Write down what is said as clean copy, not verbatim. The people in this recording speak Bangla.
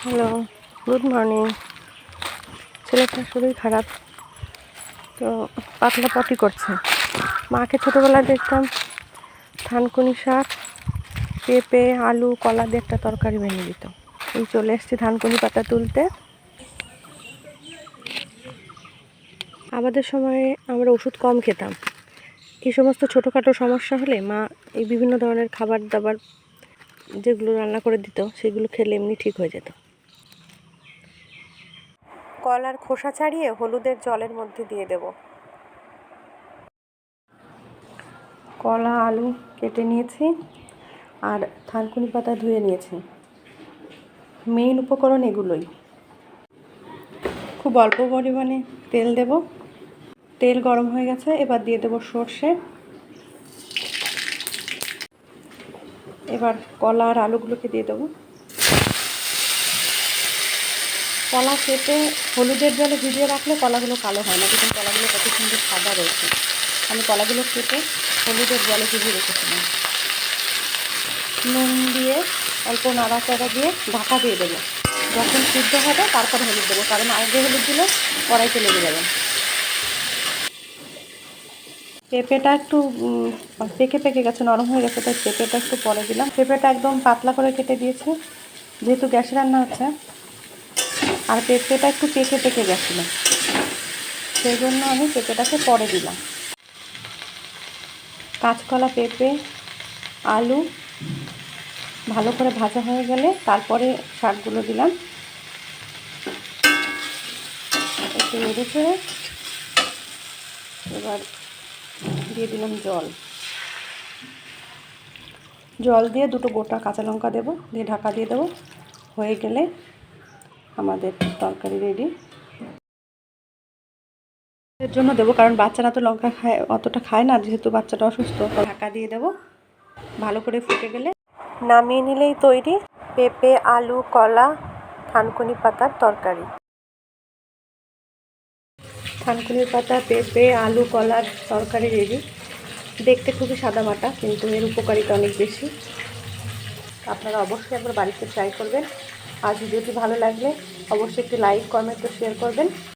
Hello, good morning. ছেলেটার শরীর খারাপ, তো পাতলা পটি করছে। মাকে ছোটোবেলায় দেখতাম থানকুনি শাক, পেঁপে, আলু, কলা দিয়ে একটা তরকারি বানিয়ে দিত। এই চলে এসেছি থানকুনি পাতা তুলতে। আমাদের সময়ে আমরা ওষুধ কম খেতাম। এই সমস্ত ছোটোখাটো সমস্যা হলে মা এই বিভিন্ন ধরনের খাবার দাবার যেগুলো রান্না করে দিত সেগুলো খেলে এমনি ঠিক হয়ে যেত। কলার খোসা ছাড়িয়ে হলুদের জলের মধ্যে দিয়ে দেব। কলা আলু কেটে নিয়েছি আর থানকুনি পাতা ধুয়ে নিয়েছি। মেইন উপকরণ এগুলোই। খুব অল্প পরিমাণে তেল দেব। তেল গরম হয়ে গেছে, এবার দিয়ে দেব সর্ষে। এবার কলা আর আলুগুলোকে দিয়ে দেবো। কলা কেটে হলুদের জলে ভিজিয়ে রাখলে কলাগুলো কালো হয় না, দেখুন কলাগুলো কত সুন্দর সাদা রয়েছে। আমি কলাগুলো কেটে হলুদের জলে ভিজিয়ে রেখেছিলাম। নুন দিয়ে অল্প নাড়াচাড়া দিয়ে ঢাকা দিয়ে দেবো। যখন সিদ্ধ হবে তারপরে হলুদ দেবো, কারণ আগে হলুদ দিলে কড়াইতে লেগে যাবে। পেঁপেটা একটু পেকে গেছে, নরম হয়ে গেছে, তাই পেঁপেটা একটু পরে দিলাম। পেঁপেটা একদম পাতলা করে কেটে দিয়েছে, যেহেতু গ্যাসে রান্না হচ্ছে। আর পেঁপেটা একটু পেকে গেছিলো, সেই জন্য আমি পেঁপেটাকে পরে দিলাম। কাঁচকলা, পেঁপে, আলু ভালো করে ভাজা হয়ে গেলে তারপরে শাকগুলো দিলাম। একটু নেড়ে চেড়ে এবার দিয়ে দিলাম জল দিয়ে দুটো গোটা কাঁচা লঙ্কা দেবো, দিয়ে ঢাকা দিয়ে দেবো। হয়ে গেলে আমাদের তরকারি রেডি। এর জন্য দেবো, কারণ বাচ্চারা তো লঙ্কা খায়, অতটা খায় না, যেহেতু বাচ্চাটা অসুস্থ। ঢাকা দিয়ে দেবো, ভালো করে ফুটে গেলে নামিয়ে নিলেই তৈরি পেঁপে, আলু, কলা, থানকুনি পাতার তরকারি। থানকুনি পাতা, পেঁপে, আলু, কলার তরকারি রেডি। দেখতে খুবই সাদামাটা, কিন্তু এর উপকারিতা অনেক বেশি। আপনারা অবশ্যই একবার বাড়িতে ট্রাই করবেন। আর ভিডিওটি ভালো লাগলে অবশ্যই একটি লাইক, কমেন্ট ও শেয়ার করবেন।